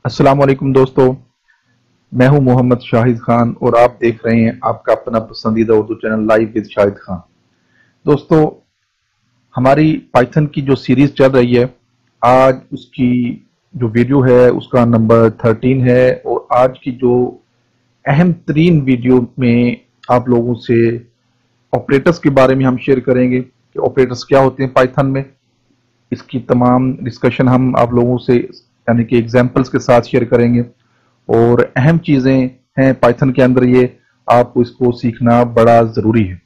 अस्सलाम वालेकुम दोस्तों, मैं हूं मोहम्मद शाहिद खान और आप देख रहे हैं आपका अपना पसंदीदा Urdu channel live with Shahid Khan. दोस्तों, हमारी पाइथन की जो सीरीज चल रही है, आज उसकी जो वीडियो है उसका नंबर 13 है और आज की जो अहम तरीन वीडियो में आप लोगों से ऑपरेटर्स के बारे में हम शेयर करेंगे कि ऑपरेटर्स क्या होते हैं पाइथन में। इसकी तमाम डिस्कशन हम आप लोगों से यानी कि एग्जाम्पल्स के साथ शेयर करेंगे और अहम चीज़ें हैं पाइथन के अंदर, ये आपको इसको सीखना बड़ा ज़रूरी है।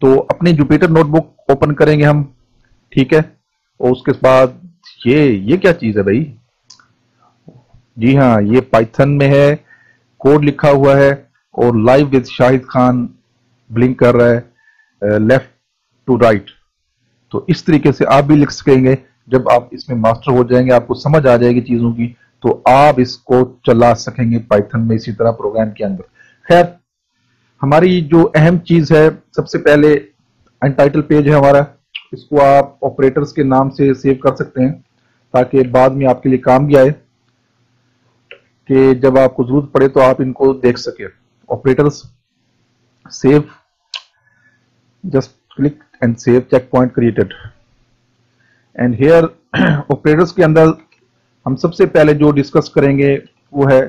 तो अपनी जुपिटर नोटबुक ओपन करेंगे हम, ठीक है। और उसके बाद ये क्या चीज़ है भाई? जी हाँ, ये पाइथन में है, कोड लिखा हुआ है और live with Shahid Khan blink कर रहा है लेफ्ट टू राइट। तो इस तरीके से आप भी लिख सकेंगे। जब आप इसमें मास्टर हो जाएंगे, आपको समझ आ जाएगी चीजों की, तो आप इसको चला सकेंगे पाइथन में इसी तरह प्रोग्राम के अंदर। खैर, हमारी जो अहम चीज है, सबसे पहले अनटाइटल पेज है हमारा। इसको आप ऑपरेटर्स के नाम से सेव कर सकते हैं ताकि बाद में आपके लिए काम भी आए, कि जब आपको जरूरत पड़े तो आप इनको देख सके। Operators save, just click and save, check point created. And here operators के अंदर हम सबसे पहले जो डिस्कस करेंगे वो है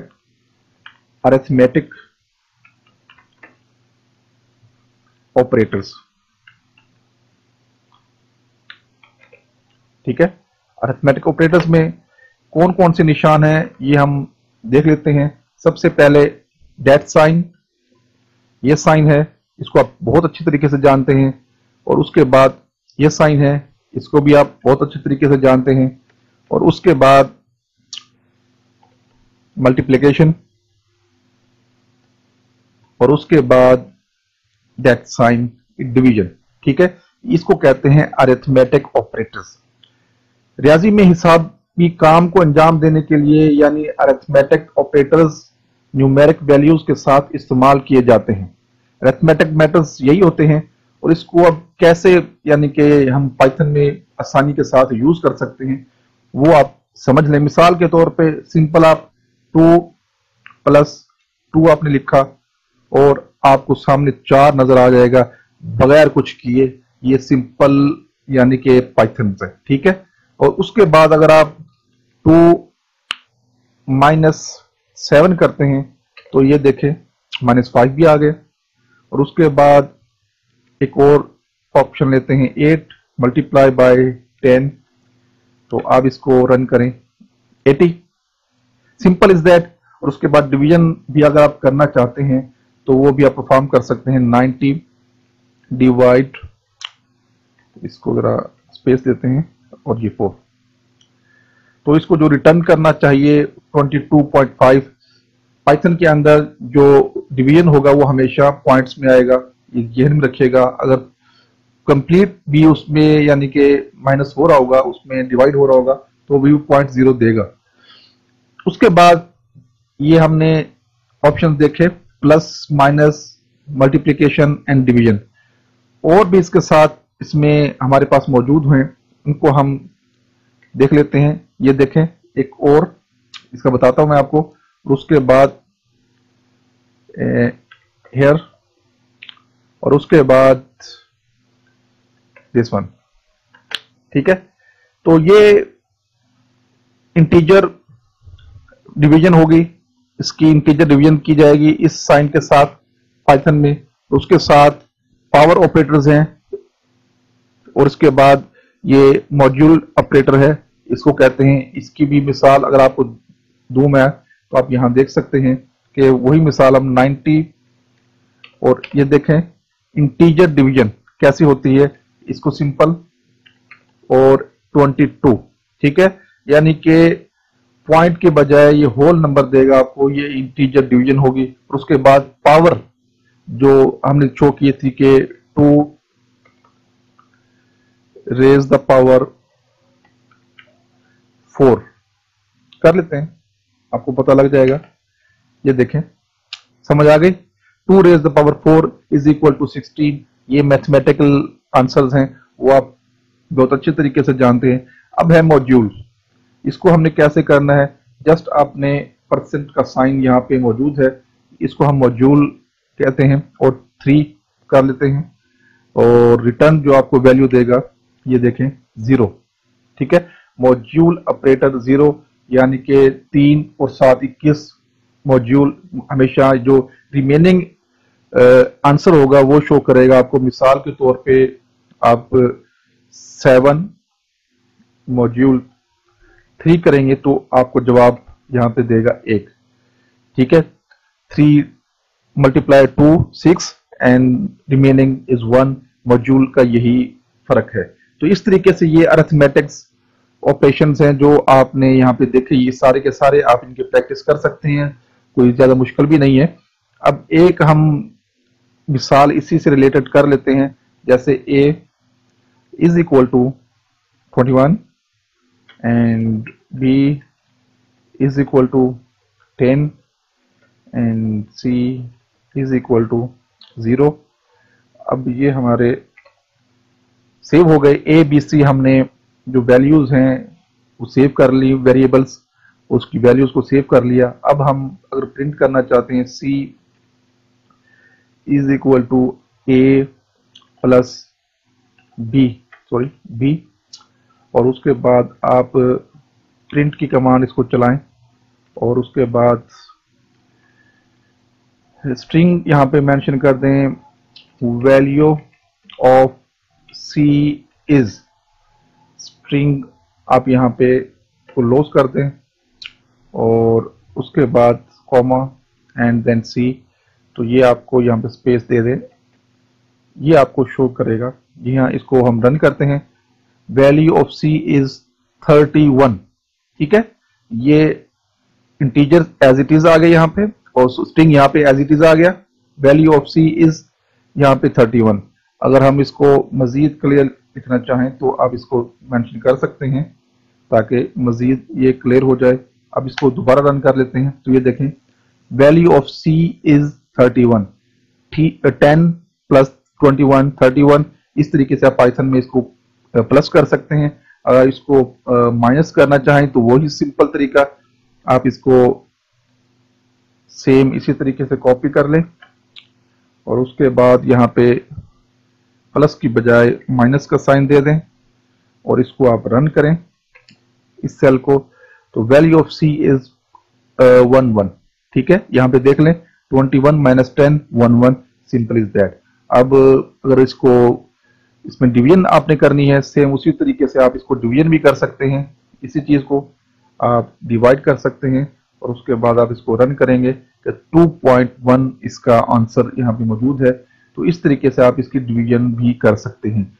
अरिथमेटिक ऑपरेटर्स, ठीक है। अरिथमेटिक ऑपरेटर्स में कौन कौन से निशान हैं ये हम देख लेते हैं। सबसे पहले डेट साइन, ये साइन है, इसको आप बहुत अच्छी तरीके से जानते हैं। और उसके बाद ये साइन है, इसको भी आप बहुत अच्छे तरीके से जानते हैं। और उसके बाद मल्टीप्लिकेशन, और उसके बाद दैट साइन डिवीजन, ठीक है। इसको कहते हैं अरिथमेटिक ऑपरेटर्स। रियाजी में हिसाबी काम को अंजाम देने के लिए यानी अरिथमेटिक ऑपरेटर्स न्यूमेरिक वैल्यूज के साथ इस्तेमाल किए जाते हैं। अरिथमेटिक मैटर्स यही होते हैं। और इसको अब कैसे यानी कि हम पाइथन में आसानी के साथ यूज कर सकते हैं वो आप समझ लें। मिसाल के तौर पे सिंपल आप 2 + 2 आपने लिखा और आपको सामने 4 नजर आ जाएगा बगैर कुछ किए। ये सिंपल यानी कि पाइथन से, ठीक है। और उसके बाद अगर आप 2 - 7 करते हैं तो ये देखें -5 भी आ गए। और उसके बाद एक और ऑप्शन लेते हैं 8 × 10, तो आप इसको रन करें 80। Simple is that. और उसके बाद डिवीजन भी अगर आप करना चाहते हैं तो वो भी आप परफॉर्म कर सकते हैं। 90 डिवाइड, इसको जरा स्पेस देते हैं, और ये 4। तो इसको जो रिटर्न करना चाहिए 22.5। पाइथन के अंदर जो डिवीजन होगा वो हमेशा पॉइंट्स में आएगा, ये ध्यान में रखिएगा। अगर कंप्लीट भी उसमें यानी कि माइनस हो रहा होगा, उसमें डिवाइड हो रहा होगा, तो भी 0.0 देगा। उसके बाद ये हमने ऑप्शन देखे plus, minus, multiplication and division. और भी इसके साथ इसमें हमारे पास मौजूद हैं, उनको हम देख लेते हैं। ये देखें, एक और इसका बताता हूं मैं आपको। और उसके बाद हेयर, और उसके बाद दिस वन, ठीक है। तो ये इंटीजर डिवीजन होगी, इसकी इंटीजर डिवीजन की जाएगी इस साइन के साथ पाइथन में। उसके साथ पावर ऑपरेटर्स हैं। और इसके बाद ये मॉड्यूल ऑपरेटर है, इसको कहते हैं। इसकी भी मिसाल अगर आपको दूं मैं, तो आप यहां देख सकते हैं कि वही मिसाल हम 90, और ये देखें इंटीजर डिवीजन कैसी होती है, इसको सिंपल और 22, ठीक है। यानी कि पॉइंट के बजाय ये होल नंबर देगा आपको, ये इंटीजर डिवीजन होगी। और उसके बाद पावर जो हमने शो की थी कि 2 raise the power 4 कर लेते हैं, आपको पता लग जाएगा। ये देखें, समझ आ गई। 2 raise the power 4 is equal to 16। ये मैथमेटिकल आंसर्स हैं, वो आप बहुत अच्छे तरीके से जानते हैं। अब है मॉड्यूल, इसको हमने कैसे करना है, जस्ट आपने परसेंट का साइन यहाँ पे मौजूद है, इसको हम मॉड्यूल कहते हैं और 3 कर लेते हैं, और रिटर्न जो आपको वैल्यू देगा ये देखें 0। ठीक है, मॉड्यूल ऑपरेटर 0, यानी कि 3 और 7 21। मॉड्यूल हमेशा जो रिमेनिंग आंसर होगा वो शो करेगा आपको। मिसाल के तौर पे आप 7 मॉड्यूल 3 करेंगे तो आपको जवाब यहां पे देगा 1। ठीक है, 3 multiply 2 6 and remaining is 1। Module का यही फर्क है। तो इस तरीके से ये अरिथमेटिक्स ऑपरेशंस हैं जो आपने यहाँ पे देखे, ये सारे के सारे आप इनकी प्रैक्टिस कर सकते हैं, कोई ज्यादा मुश्किल भी नहीं है। अब एक हम मिसाल इसी से रिलेटेड कर लेते हैं, जैसे a is equal to 21 and b is equal to 10 and c is equal to 0। अब ये हमारे सेव हो गए। a b c हमने जो वैल्यूज हैं वो सेव कर ली, वेरिएबल्स, उसकी वैल्यूज को सेव कर लिया। अब हम अगर प्रिंट करना चाहते हैं c is equal to a plus b, और उसके बाद आप प्रिंट की कमांड इसको चलाएं, और उसके बाद स्ट्रिंग यहाँ पे मेंशन कर दें, value of c is, string आप यहाँ पे क्लोज कर दें, और उसके बाद कॉमा एंड देन c। तो ये आपको यहाँ पे स्पेस दे दें, ये आपको शो करेगा। जी हाँ, इसको हम रन करते हैं। Value of c is 31। ठीक है, ये इंटीजर एज इट इज आ गया यहाँ पे, और स्ट्रिंग यहाँ पे एज इट इज आ गया। वैल्यू ऑफ c इज यहाँ पे 31। अगर हम इसको मजीद क्लियर लिखना चाहें तो आप इसको मेंशन कर सकते हैं ताकि मजीद ये क्लियर हो जाए। अब इसको दोबारा रन कर लेते हैं, तो ये देखें value of c is 31। 10 plus 21 31। इस तरीके से आप पाइथन में इसको प्लस कर सकते हैं। अगर इसको माइनस करना चाहें तो वही सिंपल तरीका, आप इसको सेम इसी तरीके से कॉपी कर लें, और उसके बाद यहाँ पे प्लस की बजाय माइनस का साइन दे दें, और इसको आप रन करें इस सेल को। तो वैल्यू ऑफ c इज 11। ठीक है, यहाँ पे देख लें 21 माइनस 10 11, सिंपल इज दैट। अब अगर इसमें डिवीजन आपने करनी है, सेम उसी तरीके से आप इसको डिवीजन भी कर सकते हैं। इसी चीज को आप डिवाइड कर सकते हैं, और उसके बाद आप इसको रन करेंगे कि 2.1 इसका आंसर यहाँ पे मौजूद है। तो इस तरीके से आप इसकी डिवीजन भी कर सकते हैं।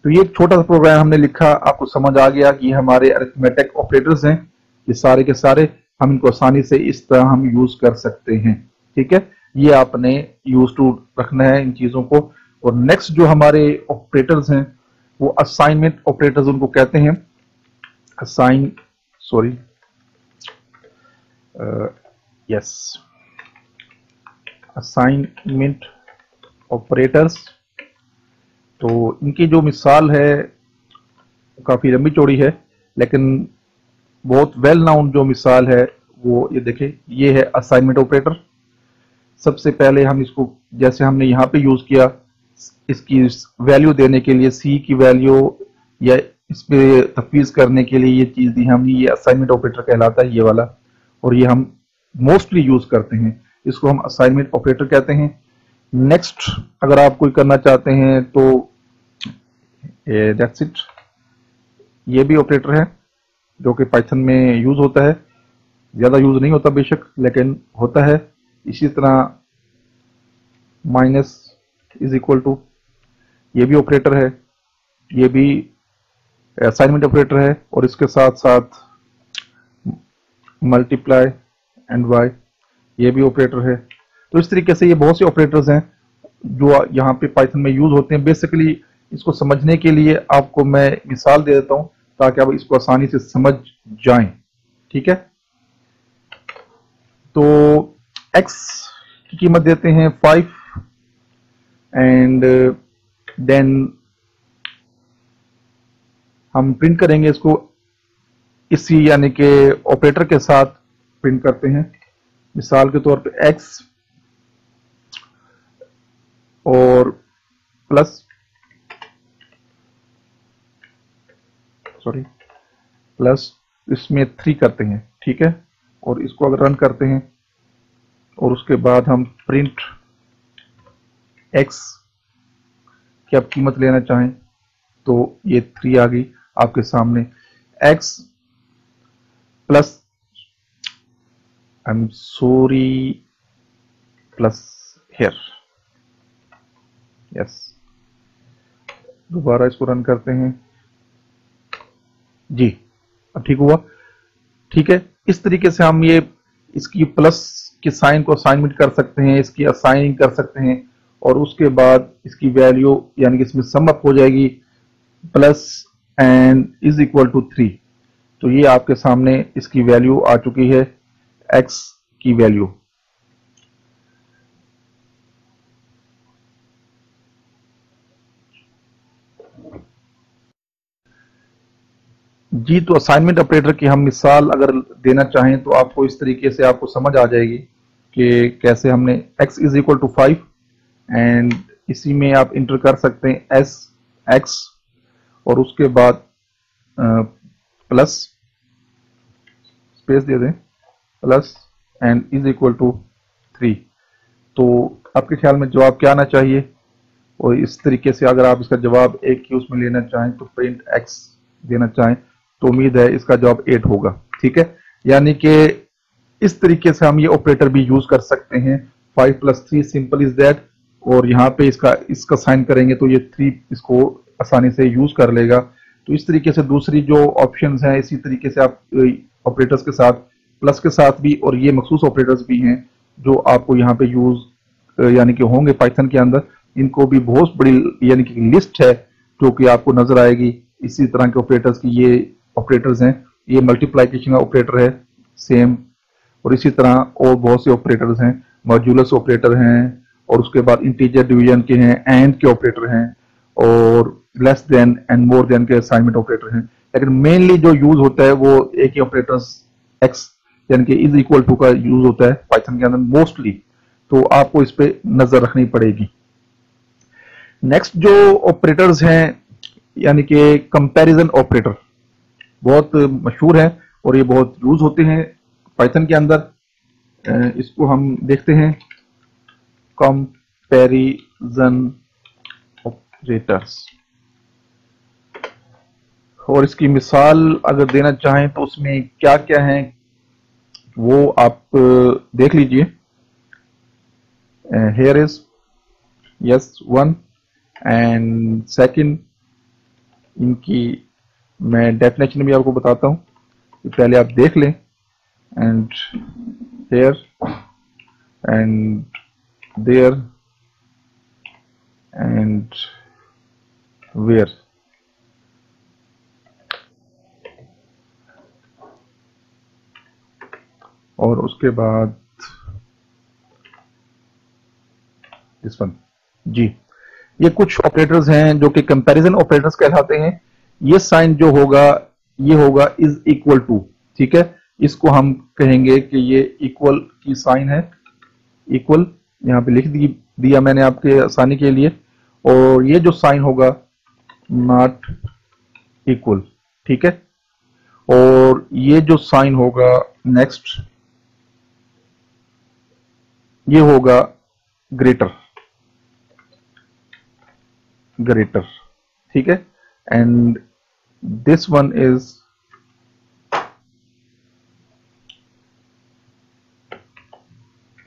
तो ये एक छोटा सा प्रोग्राम हमने लिखा, आपको समझ आ गया कि हमारे अरिथमेटिक ऑपरेटर्स हैं, ये सारे के सारे हम इनको आसानी से इस तरह हम यूज कर सकते हैं। ठीक है, ये आपने यूज टू रखना है इन चीजों को। और नेक्स्ट जो हमारे ऑपरेटर्स हैं वो असाइनमेंट ऑपरेटर्स उनको कहते हैं। Assignment operators. तो इनकी जो मिसाल है काफी लंबी चौड़ी है, लेकिन बहुत वेल नाउन जो मिसाल है वो ये देखें, ये है असाइनमेंट ऑपरेटर। सबसे पहले हम इसको जैसे हमने यहाँ पे यूज किया, इसकी वैल्यू देने के लिए c की वैल्यू या इस पे तफवीज करने के लिए ये चीज दी हमने, ये असाइनमेंट ऑपरेटर कहलाता है ये वाला, और ये हम मोस्टली यूज करते हैं, इसको हम असाइनमेंट ऑपरेटर कहते हैं। नेक्स्ट अगर आप कोई करना चाहते हैं तो दैट्स इट, ये भी ऑपरेटर है जो कि पाइथन में यूज होता है, ज्यादा यूज नहीं होता बेशक, लेकिन होता है। इसी तरह माइनस इज इक्वल टू, ये भी ऑपरेटर है, ये भी असाइनमेंट ऑपरेटर है, और इसके साथ साथ मल्टीप्लाई एंड वाई, ये भी ऑपरेटर है। तो इस तरीके से ये बहुत से ऑपरेटर्स हैं जो यहाँ पे पाइथन में यूज होते हैं। बेसिकली इसको समझने के लिए आपको मैं मिसाल दे देता हूँ ताकि आप इसको आसानी से समझ जाएं। ठीक है, तो x की कीमत देते हैं 5 एंड देन हम प्रिंट करेंगे इसको इसी यानी कि ऑपरेटर के साथ प्रिंट करते हैं। मिसाल के तौर पे x और प्लस इसमें 3 करते हैं, ठीक है। और इसको अगर रन करते हैं और उसके बाद हम प्रिंट x की आप कीमत लेना चाहें तो ये 3 आ गई आपके सामने। x plus I am sorry plus here, yes. दोबारा इसको रन करते हैं जी, अब ठीक हुआ, ठीक है। इस तरीके से हम ये इसकी प्लस के साइन को असाइनमेंट कर सकते हैं, इसकी असाइनिंग कर सकते हैं और उसके बाद इसकी वैल्यू यानी कि इसमें सम अप हो जाएगी plus and is equal to 3। तो ये आपके सामने इसकी वैल्यू आ चुकी है, x की वैल्यू। जी, तो असाइनमेंट ऑपरेटर की हम मिसाल अगर देना चाहें तो आपको इस तरीके से आपको समझ आ जाएगी कि कैसे हमने x is equal to 5 and इसी में आप इंटर कर सकते हैं s x और उसके बाद प्लस स्पेस दे दें plus and is equal to 3। तो आपके ख्याल में जवाब क्या आना चाहिए? और इस तरीके से अगर आप इसका जवाब एक ही उसमें लेना चाहें तो प्रिंट x देना चाहें तो उम्मीद है इसका जवाब 8 होगा, ठीक है। यानी कि इस तरीके से हम ये ऑपरेटर भी यूज कर सकते हैं। 5 + 3 सिंपल इज दैट। और यहाँ पे इसका साइन करेंगे तो ये 3 इसको आसानी से यूज कर लेगा। तो इस तरीके से दूसरी जो ऑप्शंस हैं इसी तरीके से आप ऑपरेटर्स के साथ प्लस के साथ भी और ये मखसूस ऑपरेटर्स भी हैं जो आपको यहाँ पे यूज यानी कि होंगे पाइथन के अंदर। इनको भी बहुत बड़ी यानी कि लिस्ट है जो कि आपको नजर आएगी। इसी तरह के ऑपरेटर्स की ये ऑपरेटर्स हैं, ये मल्टीप्लिकेशन का ऑपरेटर है सेम, और इसी तरह और बहुत से ऑपरेटर्स हैं, मॉड्यूलस ऑपरेटर हैं और उसके बाद इंटीजर डिवीजन के हैं, एंड के ऑपरेटर हैं और less than and more than के असाइनमेंट ऑपरेटर हैं। लेकिन मेनली जो यूज होता है वो एक ही ऑपरेटर्स एक्स यानी कि इज इक्वल टू का यूज होता है पाइथन के अंदर मोस्टली। तो आपको इस पे नजर रखनी पड़ेगी। नेक्स्ट जो ऑपरेटर्स हैं यानी कि कंपैरिजन ऑपरेटर बहुत मशहूर है और ये बहुत यूज होते हैं पाइथन के अंदर। इसको हम देखते हैं कंपैरिजन ऑपरेटर्स। और इसकी मिसाल अगर देना चाहें तो उसमें क्या क्या है वो आप देख लीजिए। Here is yes 1 and second, इनकी मैं डेफिनेशन भी आपको बताता हूं, पहले आप देख लें। And here and there and where. और उसके बाद दिस वन जी। ये कुछ ऑपरेटर्स हैं जो कि कंपैरिजन ऑपरेटर्स कहलाते हैं। ये साइन जो होगा ये होगा इज इक्वल टू, ठीक है। इसको हम कहेंगे कि ये इक्वल की साइन है, इक्वल यहां पे लिख दिया मैंने आपके आसानी के लिए। और ये जो साइन होगा नॉट इक्वल, ठीक है। और ये जो साइन होगा नेक्स्ट ये होगा ग्रेटर, ग्रेटर, ठीक है। And this one is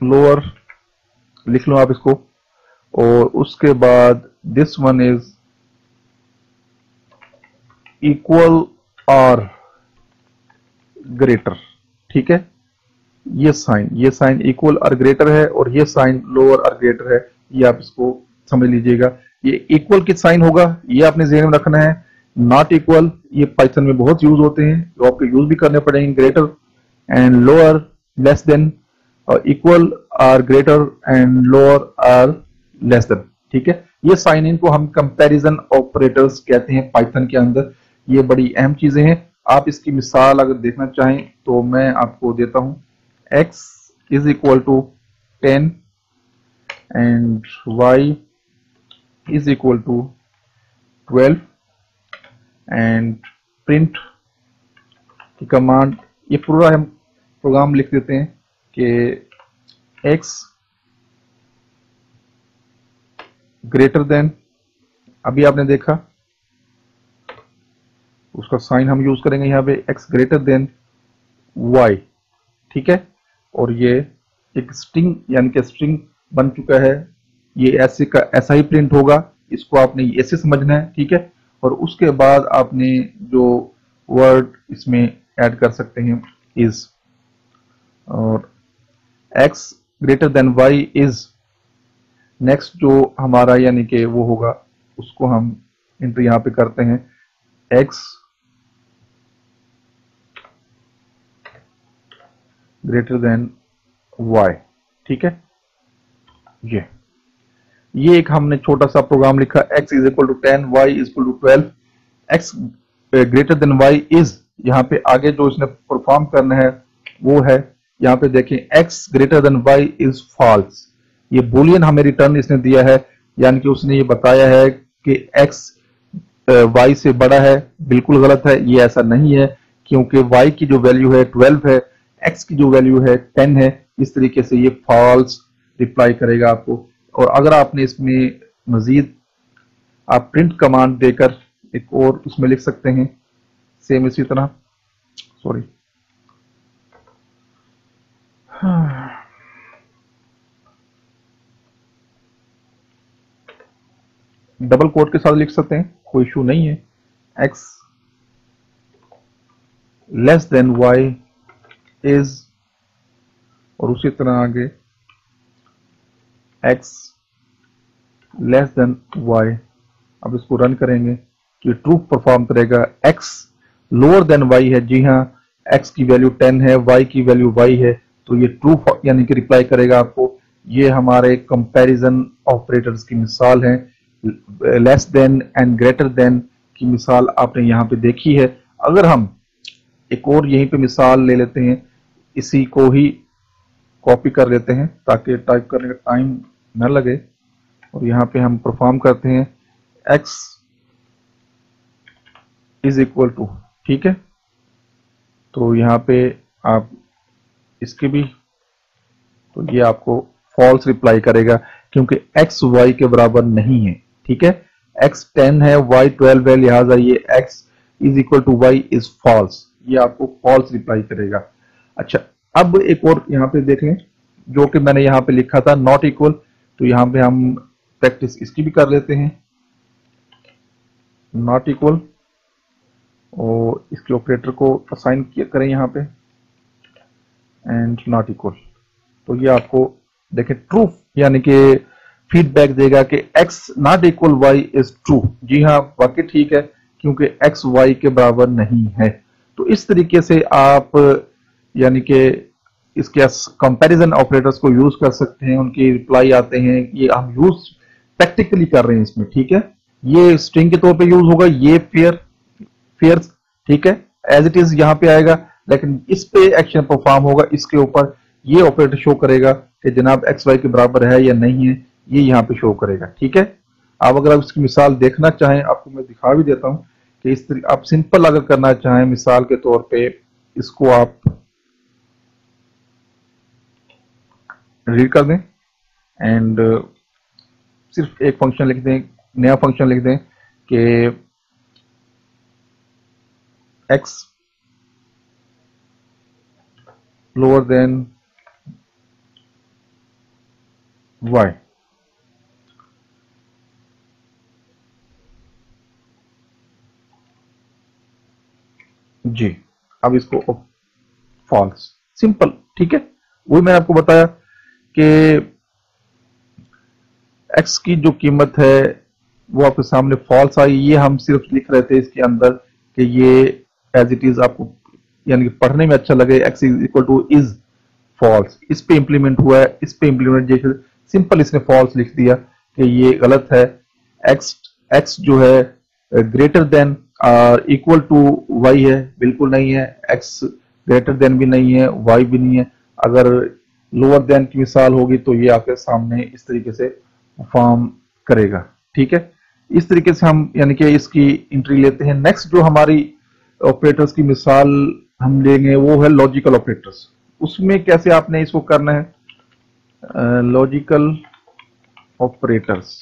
lower, लिख लो आप इसको। और उसके बाद दिस वन इज इक्वल और ग्रेटर, ठीक है। ये साइन इक्वल और ग्रेटर है और ये साइन लोअर और ग्रेटर है। ये आप इसको समझ लीजिएगा। ये इक्वल की साइन होगा ये आपने ध्यान में रखना है। नॉट इक्वल ये पाइथन में बहुत यूज होते हैं तो आपको यूज भी करने पड़ेंगे। Greater and lower less than और equal or greater and lower or less than. ठीक है, ये साइन इन को हम कंपैरिजन ऑपरेटर्स कहते हैं पाइथन के अंदर। ये बड़ी अहम चीजें हैं। आप इसकी मिसाल अगर देखना चाहें तो मैं आपको देता हूं। x is equal to 10 and y is equal to 12 and print की कमांड, ये पूरा हम प्रोग्राम लिख देते हैं कि x ग्रेटर देन, अभी आपने देखा उसका साइन हम यूज करेंगे यहाँ पे x ग्रेटर देन y। ठीक है, और ये एक स्ट्रिंग यानी कि स्ट्रिंग बन चुका है। ये ऐसे का ऐसा ही प्रिंट होगा, इसको आपने ऐसे समझना है। ठीक है, और उसके बाद आपने जो वर्ड इसमें ऐड कर सकते हैं इज, और x greater than y is next जो हमारा यानी कि वो होगा, उसको हम इंटर यहां पे करते हैं x ग्रेटर देन y। ठीक है, ये एक हमने छोटा सा प्रोग्राम लिखा, x is equal to 10, y is equal to 12, x greater than y is, यहाँ पे आगे जो इसने परफॉर्म करना है वो है, यहाँ पे देखें x greater than y is false. ये बुलियन हमें रिटर्न इसने दिया है, यानी कि उसने ये बताया है कि x y से बड़ा है। बिल्कुल गलत है, ये ऐसा नहीं है, क्योंकि y की जो वैल्यू है 12 है, x की जो वैल्यू है 10 है। इस तरीके से ये फॉल्स रिप्लाई करेगा आपको। और अगर आपने इसमें मजीद आप प्रिंट कमांड देकर एक और उसमें लिख सकते हैं सेम इसी तरह, सॉरी डबल कोट के साथ लिख सकते हैं, कोई इशू नहीं है। x less than y is, और उसी तरह आगे x लेस देन y। अब इसको रन करेंगे तो ये ट्रू परफॉर्म करेगा। x लोअर देन y है, जी हाँ, x की वैल्यू 10 है, y की वैल्यू y है, तो ये ट्रू यानी कि रिप्लाई करेगा आपको। ये हमारे कंपैरिजन ऑपरेटर्स की मिसाल है। Less than and greater than की मिसाल आपने यहाँ पे देखी है। अगर हम एक और यहीं पे मिसाल ले लेते हैं, इसी को ही कॉपी कर लेते हैं ताकि टाइप करने का टाइम न लगे, और यहाँ पे हम परफॉर्म करते हैं x इज इक्वल टू। ठीक है, तो यहाँ पे आप इसके भी, तो ये आपको फॉल्स रिप्लाई करेगा क्योंकि x y के बराबर नहीं है। ठीक है, x 10 है, y 12 है, लिहाजा ये x is equal to y is false, ये आपको फॉल्स रिप्लाई करेगा। अच्छा, अब एक और यहाँ पे देख लें जो कि मैंने यहाँ पे लिखा था नॉट इक्वल, तो यहाँ पे हम प्रैक्टिस इसकी भी कर लेते हैं। नॉट इक्वल, और इसके ऑपरेटर को असाइन करें यहाँ पे, एंड नॉट इक्वल, तो ये आपको देखें ट्रू यानी कि फीडबैक देगा कि x not equal y is true. जी हाँ, वाकई ठीक है, क्योंकि x y के बराबर नहीं है। तो इस तरीके से आप यानी कि इसके कंपैरिजन ऑपरेटर्स को यूज कर सकते हैं, उनके रिप्लाई आते हैं। ये हम यूज प्रैक्टिकली कर रहे हैं इसमें। ठीक है, ये स्ट्रिंग के तौर पे यूज होगा, ये फेयर, ठीक है, एज इट इज यहाँ पे आएगा, लेकिन इस पे एक्शन परफॉर्म होगा, इसके ऊपर ये ऑपरेटर शो करेगा कि जनाब एक्स वाई के बराबर है या नहीं है, ये यहाँ पे शो करेगा। ठीक है, आप अगर आप इसकी मिसाल देखना चाहें, आपको मैं दिखा भी देता हूं कि इस तरीके आप सिंपल अगर करना चाहें, मिसाल के तौर पे इसको आप रीड कर दें एंड सिर्फ एक फंक्शन लिख दें, नया फंक्शन लिख दें कि x लोअर देन y। जी, अब इसको फॉल्स, सिंपल। ठीक है, वही मैंने आपको बताया कि x की जो कीमत है वो आपके सामने फॉल्स आई। ये हम सिर्फ लिख रहे थे इसके अंदर कि ये एज इट इज आपको यानी कि पढ़ने में अच्छा लगे, x is equal to is false, इस पे इंप्लीमेंट हुआ है, इस पे इंप्लीमेंट, जैसे सिंपल इसने फॉल्स लिख दिया कि ये गलत है। एक्स एक्स जो है greater than equal to y है, बिल्कुल नहीं है। एक्स ग्रेटर देन भी नहीं है, वाई भी नहीं है। अगर लोअर देन की मिसाल होगी तो ये आपके सामने इस तरीके से फॉर्म करेगा। ठीक है, इस तरीके से हम यानी कि इसकी एंट्री लेते हैं। नेक्स्ट जो हमारी ऑपरेटर्स की मिसाल हम लेंगे वो है लॉजिकल ऑपरेटर्स। उसमें कैसे आपने इसको करना है, लॉजिकल ऑपरेटर्स।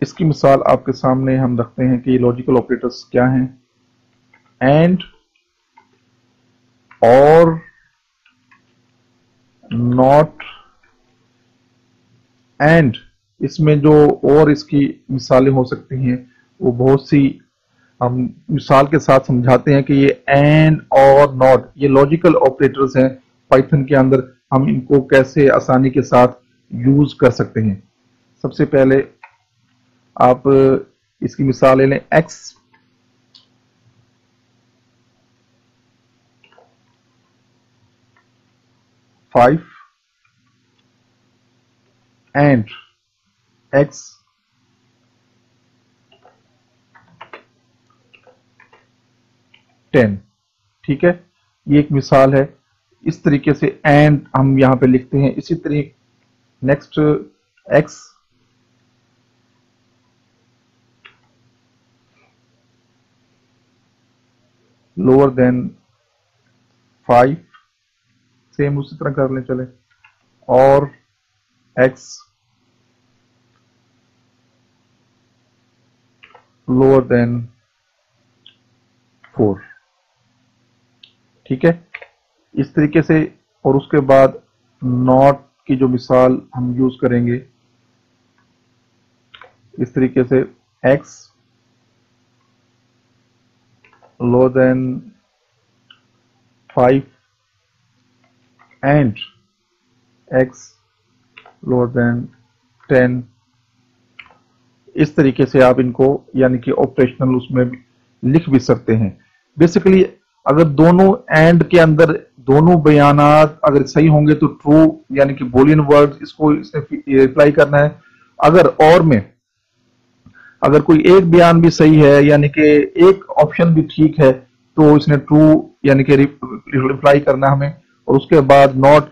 इसकी मिसाल आपके सामने हम रखते हैं कि लॉजिकल ऑपरेटर्स क्या हैं। एंड, और, नॉट, एंड। इसमें जो और इसकी मिसालें हो सकती हैं वो बहुत सी हम मिसाल के साथ समझाते हैं कि ये एंड और नॉट ये लॉजिकल ऑपरेटर्स हैं पाइथन के अंदर। हम इनको कैसे आसानी के साथ यूज कर सकते हैं। सबसे पहले आप इसकी मिसाल ले लें, एक्स फाइव एंड एक्स 10। ठीक है, ये एक मिसाल है। इस तरीके से एंड हम यहां पे लिखते हैं। इसी तरीके next, x lower than 5, same उसी तरह कर लें चले। और एक्स लोअर देन 4। ठीक है, इस तरीके से। और उसके बाद नॉट की जो मिसाल हम यूज करेंगे इस तरीके से, x lower than 5 and x lower than 10। इस तरीके से आप इनको यानी कि ऑपरेशनल उसमें लिख भी सकते हैं। बेसिकली अगर दोनों एंड के अंदर दोनों बयानात अगर सही होंगे तो ट्रू यानी कि बोलियन वर्ड इसको इसने रिप्लाई करना है। अगर और में अगर कोई एक बयान भी सही है यानी कि एक ऑप्शन भी ठीक है तो इसने ट्रू यानी कि रिप्लाई करना है हमें। और उसके बाद नॉट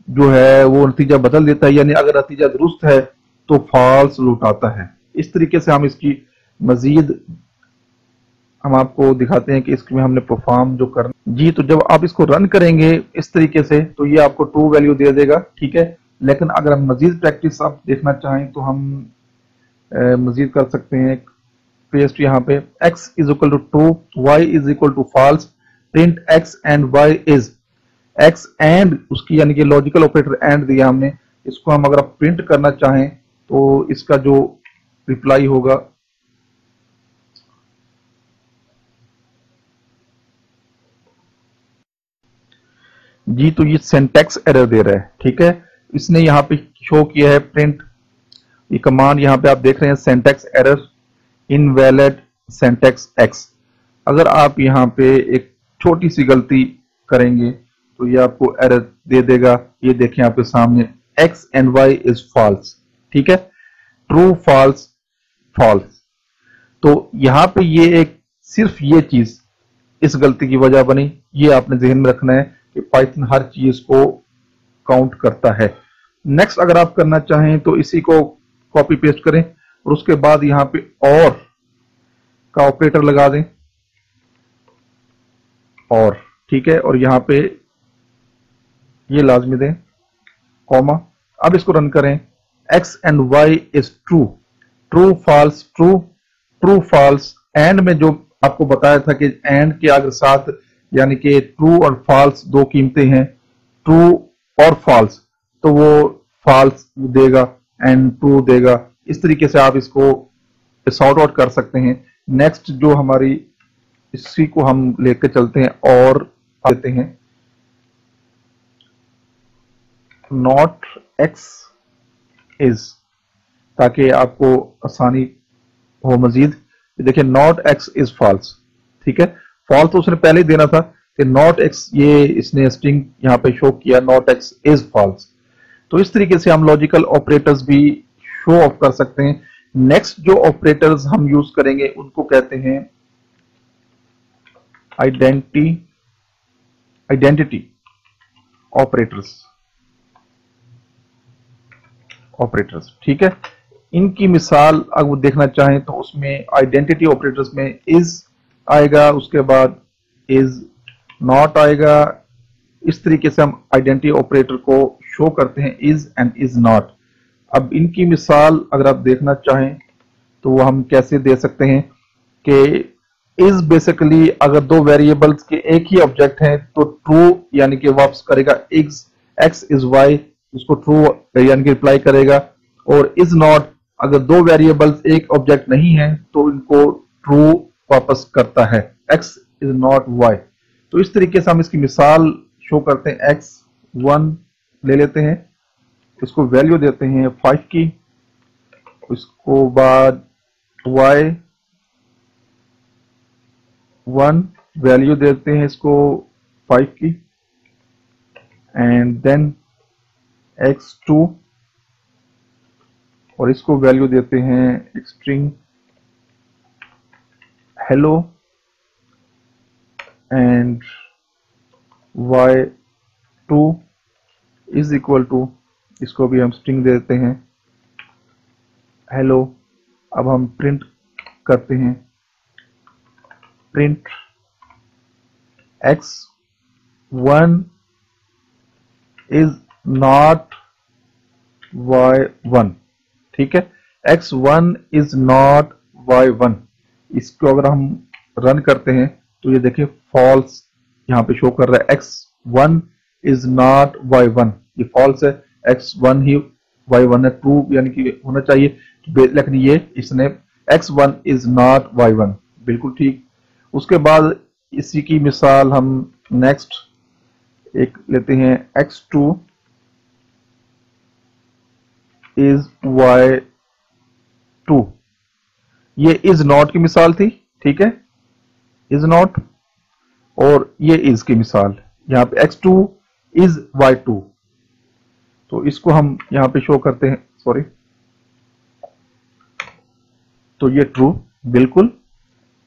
जो है वो नतीजा बदल देता है, यानी अगर नतीजा दुरुस्त है तो फॉल्स लौटाता है। इस तरीके से हम इसकी मजीद हम आपको दिखाते हैं कि इसमें हमने परफॉर्म जो करना जी। तो जब आप इसको रन करेंगे इस तरीके से तो ये आपको ट्रू वैल्यू दे देगा। ठीक है, लेकिन अगर हम मजीद प्रैक्टिस आप देखना चाहें तो हम मजीद कर सकते हैं। पेस्ट यहाँ पे x is equal to true, y is equal to false, print x and y is x and उसकी यानी कि लॉजिकल ऑपरेटर एंड दिया हमने। इसको हम अगर प्रिंट करना चाहें तो इसका जो रिप्लाई होगा जी, तो ये सिंटैक्स एरर दे रहा है। ठीक है, इसने यहाँ पे शो किया है प्रिंट, ये कमांड यहाँ पे आप देख रहे हैं syntax error invalid syntax x. अगर आप यहाँ पे एक छोटी सी गलती करेंगे तो ये आपको एरर दे देगा। ये देखें आपके सामने x and y is false. ठीक है, ट्रू फॉल्स फॉल्स। तो यहाँ पे ये एक सिर्फ ये चीज इस गलती की वजह बनी। ये आपने जहन में रखना है कि पाइथन हर चीज को काउंट करता है। नेक्स्ट अगर आप करना चाहें तो इसी को कॉपी पेस्ट करें और उसके बाद यहाँ पे और का ऑपरेटर लगा दें। और ठीक है, और यहाँ पे ये लाजमी दें कॉमा। अब इसको रन करें, x and y is true, true false true, true false. And में जो आपको बताया था कि एंड के अगर साथ यानी कि ट्रू और फॉल्स दो कीमतें हैं, ट्रू और फॉल्स, तो वो फॉल्स देगा एंड ट्रू देगा। इस तरीके से आप इसको सॉर्ट आउट कर सकते हैं। नेक्स्ट जो हमारी इसी को हम लेकर चलते हैं और देते हैं नॉट एक्स इज, ताकि आपको आसानी हो मजीद, देखिए नॉट एक्स इज फॉल्स, ठीक है, फॉल्स तो उसने पहले ही देना था कि नॉट एक्स, ये इसने स्ट्रिंग यहाँ पे शो किया नॉट एक्स इज फॉल्स। तो इस तरीके से हम लॉजिकल ऑपरेटर्स भी शो ऑफ कर सकते हैं। नेक्स्ट जो ऑपरेटर्स हम यूज करेंगे उनको कहते हैं आइडेंटिटी ऑपरेटर्स, ठीक है। इनकी मिसाल अगर वो देखना चाहें तो उसमें आइडेंटिटी ऑपरेटर्स में इज आएगा, उसके बाद इज नॉट आएगा। इस तरीके से हम आइडेंटिटी ऑपरेटर को शो करते हैं, इज एंड इज नॉट। अब इनकी मिसाल अगर आप देखना चाहें तो वो हम कैसे दे सकते हैं कि इज बेसिकली अगर दो वेरिएबल्स के एक ही ऑब्जेक्ट हैं तो ट्रू यानी कि वापस करेगा एक्स इज वाई, उसको ट्रू यानी कि रिप्लाई करेगा। और इज नॉट अगर दो वेरिएबल्स एक ऑब्जेक्ट नहीं है तो इनको ट्रू वापस करता है, एक्स इज नॉट वाई। तो इस तरीके से हम इसकी मिसाल शो करते हैं। x1 ले लेते हैं, इसको वैल्यू देते हैं 5 की, उसको बाद y1 वैल्यू देते हैं इसको 5 की, एंड देन x2 और इसको वैल्यू देते हैं string hello, and y2 is equal to, इसको भी हम स्ट्रिंग देते हैं हेलो। अब हम प्रिंट करते हैं, print x1 is not y1, ठीक है, x1 इज नॉट y1। इसको अगर हम रन करते हैं तो ये देखिए फॉल्स यहां पे शो कर रहा है, x1 इज नॉट y1, ये फॉल्स है, x1 ही y1 है, ट्रू यानी कि होना चाहिए, लेकिन ये इसने x1 इज नॉट y1, बिल्कुल ठीक। उसके बाद इसी की मिसाल हम नेक्स्ट एक लेते हैं, x2 इज y2, ये इज नॉट की मिसाल थी, ठीक है, इज नॉट, और ये इज की मिसाल, यहां पे x2 इज y2, तो इसको हम यहां पे शो करते हैं, सॉरी, तो ये ट्रू बिल्कुल,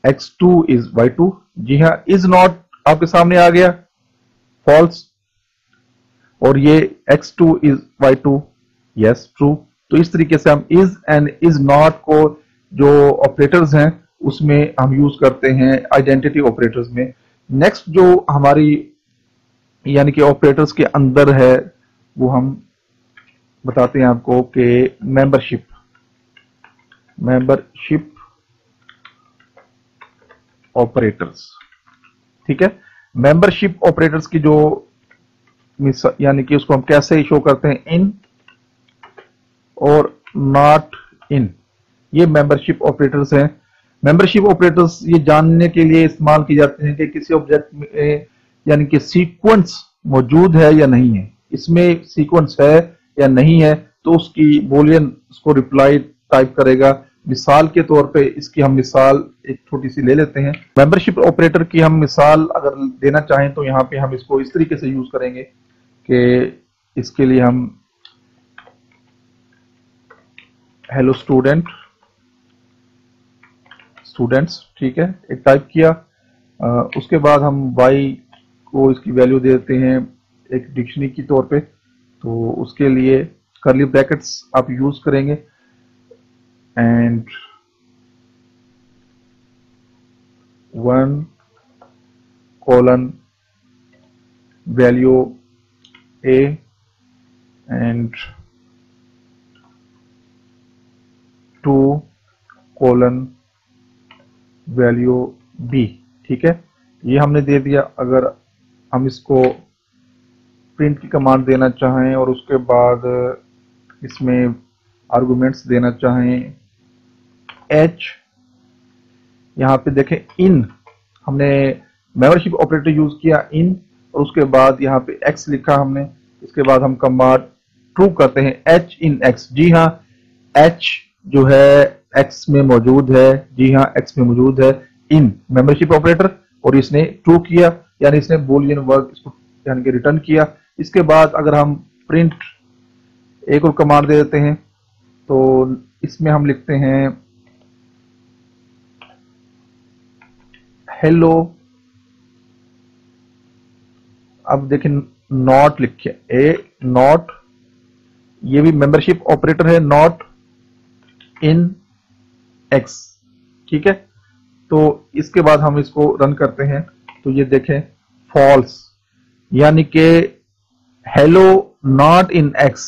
x2 इज y2, जी हाँ, इज नॉट आपके सामने आ गया फॉल्स, और ये x2 is y2, yes true. तो इस तरीके से हम इज एंड इज नॉट को जो ऑपरेटर्स हैं उसमें हम यूज करते हैं आइडेंटिटी ऑपरेटर्स में। नेक्स्ट जो हमारी यानी कि ऑपरेटर्स के अंदर है वो हम बताते हैं आपको कि मेंबरशिप ऑपरेटर्स, ठीक है। मेंबरशिप ऑपरेटर्स की जो यानी कि उसको हम कैसे शो करते हैं, इन और नॉट इन, ये मेंबरशिप ऑपरेटर्स हैं। मेंबरशिप ऑपरेटर्स ये जानने के लिए इस्तेमाल किए जाते हैं कि किसी ऑब्जेक्ट में यानी कि सीक्वेंस मौजूद है या नहीं है, इसमें सीक्वेंस है या नहीं है, तो उसकी बूलियन उसको रिप्लाई टाइप करेगा। मिसाल के तौर पे इसकी हम मिसाल एक छोटी सी ले लेते हैं। मेंबरशिप ऑपरेटर की हम मिसाल अगर देना चाहें तो यहाँ पे हम इसको इस तरीके से यूज करेंगे कि इसके लिए हम हेलो स्टूडेंट्स, ठीक है, एक टाइप किया, उसके बाद हम y को इसकी वैल्यू देते हैं एक डिक्शनरी की तौर पे, तो उसके लिए कर्ली ब्रैकेट्स आप यूज करेंगे, and 1 colon value a and 2 colon value b, ठीक है, ये हमने दे दिया। अगर हम इसको प्रिंट की कमांड देना चाहें और उसके बाद इसमें आर्गुमेंट्स देना चाहें, h, यहाँ पे देखें इन, हमने मेंबरशिप ऑपरेटर यूज किया इन, और उसके बाद यहाँ पे x लिखा हमने, इसके बाद हम कमांड ट्रू करते हैं h इन x, जी हाँ, h जो है एक्स में मौजूद है, जी हाँ एक्स में मौजूद है इन मेंबरशिप ऑपरेटर, और इसने ट्रू किया यानी इसने बूलियन वर्ग इसको यानी कि रिटर्न किया। इसके बाद अगर हम प्रिंट एक और कमांड दे देते हैं तो इसमें हम लिखते हैं हेलो, अब देखें नॉट लिखे ए नॉट, ये भी मेंबरशिप ऑपरेटर है, नॉट इन एक्स, ठीक है। तो इसके बाद हम इसको रन करते हैं तो ये देखें फॉल्स, यानी कि हेलो नॉट इन एक्स,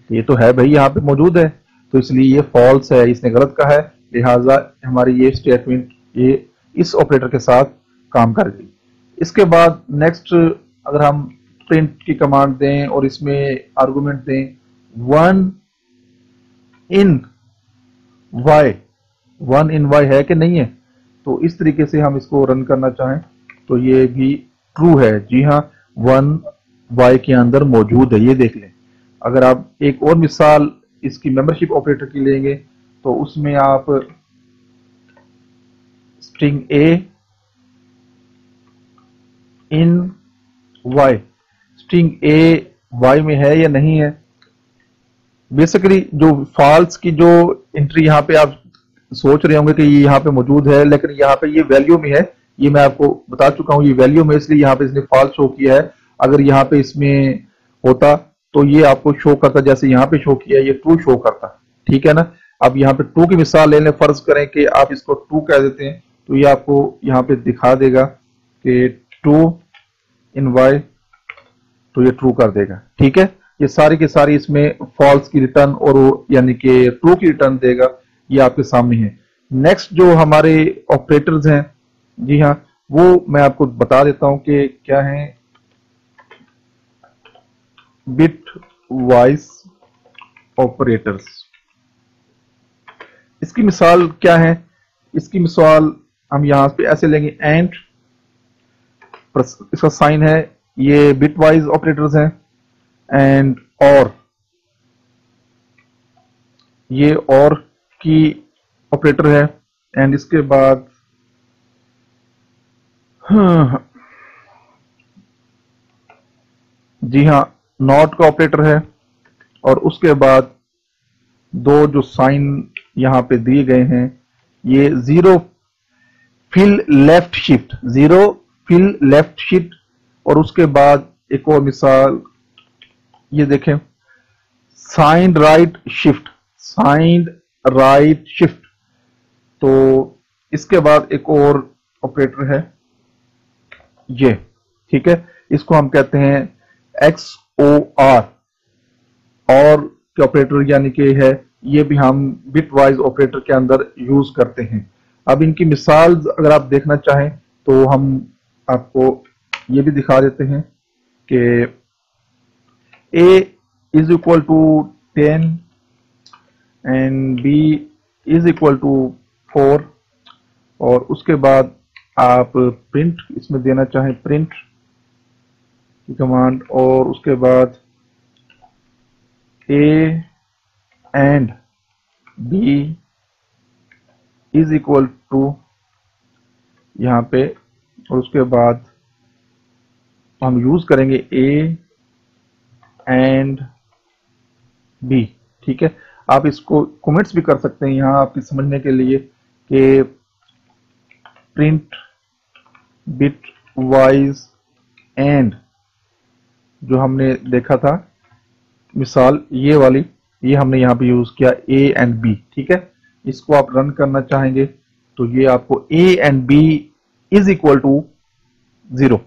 ये तो है भाई यहाँ पे मौजूद है, तो इसलिए ये फॉल्स है, इसने गलत कहा है, लिहाजा हमारी ये स्टेटमेंट ये इस ऑपरेटर के साथ काम करेगी। इसके बाद नेक्स्ट अगर हम प्रिंट की कमांड दें और इसमें आर्गुमेंट दें 1 इन वाई, 1 इन वाई है कि नहीं है, तो इस तरीके से हम इसको रन करना चाहें तो ये भी ट्रू है, जी हाँ 1 वाई के अंदर मौजूद है, ये देख लें। अगर आप एक और मिसाल इसकी मेंबरशिप ऑपरेटर की लेंगे तो उसमें आप string a in y, string a y में है या नहीं है। बेसिकली जो फॉल्स की जो एंट्री यहाँ पे आप सोच रहे होंगे कि ये यहाँ पे मौजूद है, लेकिन यहाँ पे ये वैल्यू में है, ये मैं आपको बता चुका हूँ, ये वैल्यू में, इसलिए यहाँ पे इसने फॉल्स शो किया है। अगर यहाँ पे इसमें होता तो ये आपको शो करता, जैसे यहाँ पे शो किया ये ट्रू शो करता, ठीक है ना। अब यहाँ पे ट्रू की मिसाल ले लें, फर्ज करें कि आप इसको ट्रू कह देते हैं तो ये आपको यहाँ पे दिखा देगा कि ट्रू इन वाई, तो ये ट्रू कर देगा, ठीक है। ये सारी की सारी इसमें फॉल्स की रिटर्न और यानी कि ट्रू की रिटर्न देगा, ये आपके सामने है। नेक्स्ट जो हमारे ऑपरेटर्स हैं, जी हाँ वो मैं आपको बता देता हूं कि क्या है। बिट वाइज ऑपरेटर्स, इसकी मिसाल क्या है, इसकी मिसाल हम यहां पे ऐसे लेंगे एंड, इसका साइन है, ये बिट वाइज ऑपरेटर्स हैं, एंड और, ये और की ऑपरेटर है, एंड इसके बाद जी हाँ नॉट का ऑपरेटर है, और उसके बाद दो जो साइन यहां पे दिए गए हैं, ये zero fill left shift, zero fill left shift, और उसके बाद एक और मिसाल ये देखें signed right shift, signed right shift. तो इसके बाद एक और ऑपरेटर है ये, ठीक है, इसको हम कहते हैं XOR, और के ऑपरेटर यानी कि है, ये भी हम बिट वाइज ऑपरेटर के अंदर यूज करते हैं। अब इनकी मिसाल अगर आप देखना चाहें तो हम आपको ये भी दिखा देते हैं कि A is equal to 10 and B is equal to 4, और उसके बाद आप प्रिंट इसमें देना चाहें प्रिंट की कमांड, और उसके बाद A and B is equal to यहाँ पे, और उसके बाद हम यूज करेंगे A एंड B, ठीक है। आप इसको कमेंट्स भी कर सकते हैं यहाँ आपके समझने के लिए कि प्रिंट बिट वाइज एंड, जो हमने देखा था मिसाल ये वाली, ये हमने यहाँ पे यूज किया A एंड B, ठीक है। इसको आप रन करना चाहेंगे तो ये आपको A and B is equal to 0,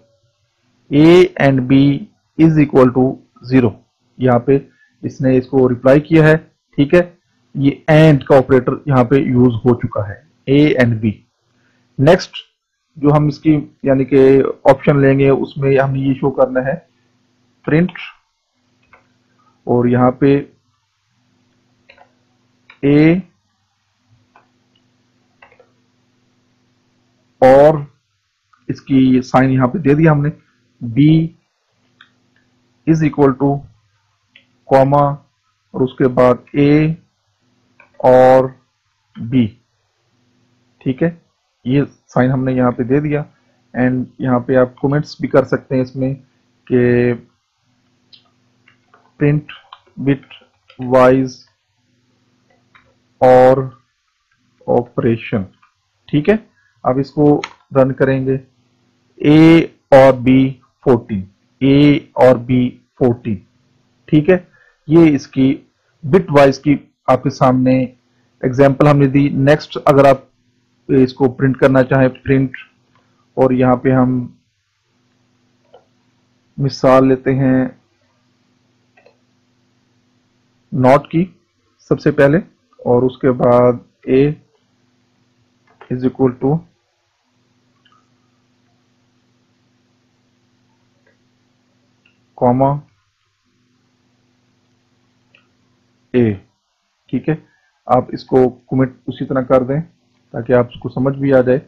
A and B is equal to 0, यहाँ पे इसने इसको रिप्लाई किया है, ठीक है। ये एंड का ऑपरेटर यहाँ पे यूज हो चुका है, A एंड B। नेक्स्ट जो हम इसकी यानी कि ऑप्शन लेंगे उसमें हमने ये शो करना है प्रिंट, और यहाँ पे A और इसकी साइन यहाँ पे दे दिया हमने, B is equal to comma, और उसके बाद A और बी। ठीक है, ये साइन हमने यहाँ पे दे दिया। एंड यहाँ पे आप कमेंट्स भी कर सकते हैं इसमें कि प्रिंट बिट वाइज और ऑपरेशन। ठीक है, अब इसको रन करेंगे। ए और बी 14, ए और बी 14। ठीक है, ये इसकी बिट वाइज की आपके सामने एग्जांपल हमने दी। नेक्स्ट अगर आप इसको प्रिंट करना चाहें, प्रिंट, और यहाँ पे हम मिसाल लेते हैं नॉट की सबसे पहले, और उसके बाद ए इज इक्वल टू कॉमा ए। ठीक है, आप इसको कमेंट उसी तरह कर दें ताकि आपको समझ भी आ जाए।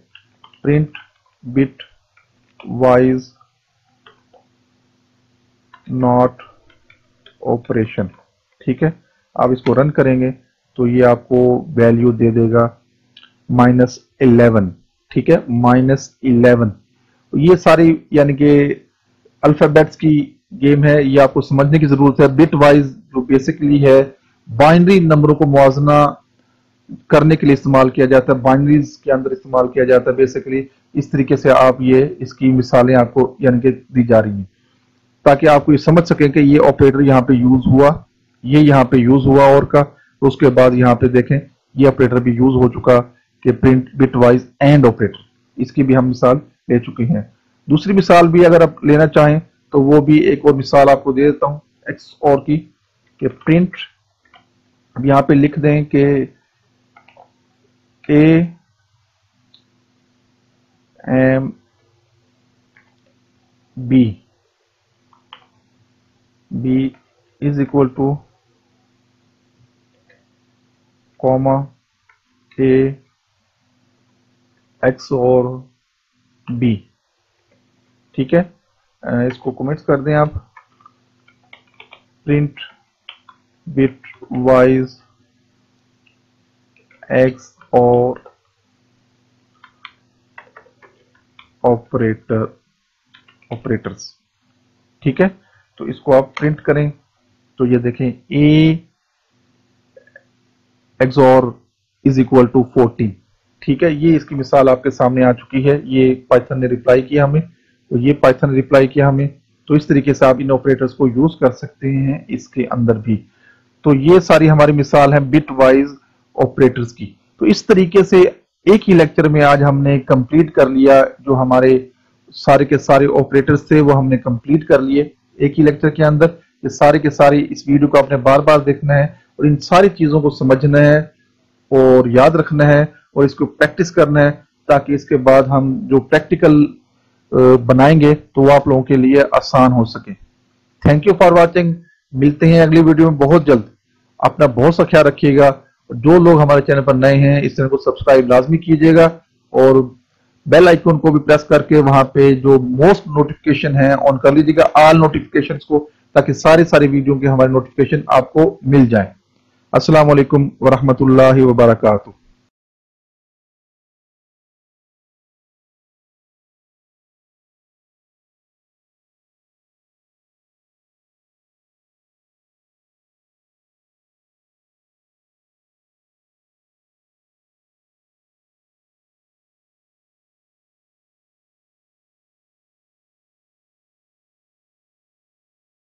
Print bit wise not operation. ठीक है, आप इसको रन करेंगे तो ये आपको वैल्यू दे देगा -11। ठीक है, -11। ये सारी यानी कि अल्फाबेट्स की गेम है, ये आपको समझने की जरूरत है। बिट वाइज जो बेसिकली है बाइनरी नंबरों को मुआवजना करने के लिए इस्तेमाल किया जाता है, बाइनरीज के अंदर इस्तेमाल किया जाता है बेसिकली। इस तरीके से आप ये इसकी मिसालें आपको यानी कि दी जा रही हैं ताकि आपको ये समझ सकें कि ये ऑपरेटर यहाँ पे यूज हुआ, ये यहाँ पे यूज हुआ और का, तो उसके बाद यहाँ पे देखें ये ऑपरेटर भी यूज हो चुका कि print bit wise and operator. इसकी भी हम मिसाल ले चुके हैं। दूसरी मिसाल भी अगर आप लेना चाहें तो वो भी एक और मिसाल आपको दे देता हूं एक्स और की, कि प्रिंट, अब यहाँ पे लिख दें कि a m b is equal to comma a x और बी। ठीक है, इसको कमेंट्स कर दें आप। प्रिंट बिट वाइज एक्स और ऑपरेटर्स। ठीक है, तो इसको आप प्रिंट करें तो ये देखें ए एक्स और इज इक्वल टू 14। ठीक है, ये इसकी मिसाल आपके सामने आ चुकी है। ये पाइथन ने रिप्लाई किया हमें, तो ये पाइथन ने रिप्लाई किया हमें। तो इस तरीके से आप इन ऑपरेटर्स को यूज कर सकते हैं इसके अंदर भी। तो ये सारी हमारी मिसाल है बिट वाइज ऑपरेटर्स की। तो इस तरीके से एक ही लेक्चर में आज हमने कंप्लीट कर लिया, जो हमारे सारे के सारे ऑपरेटर्स थे वो हमने कंप्लीट कर लिए एक ही लेक्चर के अंदर। ये सारे के सारे इस वीडियो को आपने बार बार देखना है और इन सारी चीजों को समझना है और याद रखना है और इसको प्रैक्टिस करना है, ताकि इसके बाद हम जो प्रैक्टिकल बनाएंगे तो वो आप लोगों के लिए आसान हो सके। Thank you for watching. मिलते हैं अगली वीडियो में बहुत जल्द। अपना बहुत सा ख्याल रखिएगा। जो लोग हमारे चैनल पर नए हैं इस चैनल को सब्सक्राइब लाजमी कीजिएगा और बेल आइकन को भी प्रेस करके वहां पे जो मोस्ट नोटिफिकेशन है ऑन कर लीजिएगा, ऑल नोटिफिकेशंस को, ताकि सारे वीडियो के हमारे नोटिफिकेशन आपको मिल जाए। अस्सलाम वालेकुम व रहमतुल्लाहि व बरकातुहू।